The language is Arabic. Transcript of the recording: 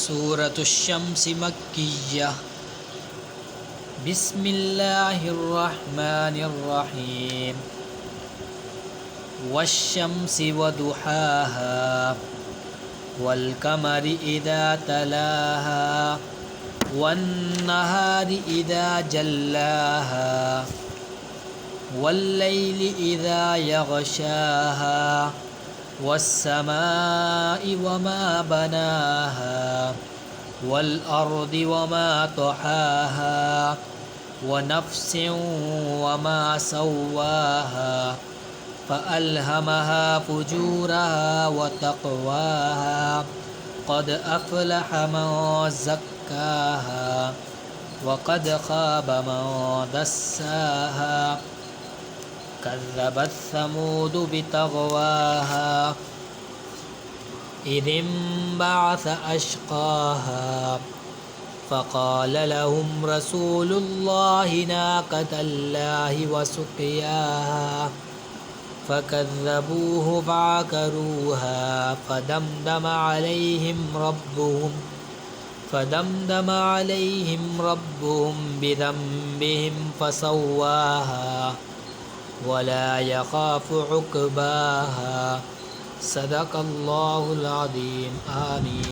سورة الشمس مكية. بسم الله الرحمن الرحيم. والشمس وضحاها والقمر إذا تلاها والنهار إذا جلاها والليل إذا يغشاها والسماء وما بناها والأرض وما طحاها ونفس وما سواها فألهمها فجورها وتقواها قد أفلح من زكاها وقد خاب من دساها كذبت ثمود بطغواها إذ انبعث أشقاها فقال لهم رسول الله ناقة الله وسقياها فكذبوه فعقروها فدمدم عليهم ربهم بذنبهم فسواها ولا يخاف عقباها. صدق الله العظيم. آمين.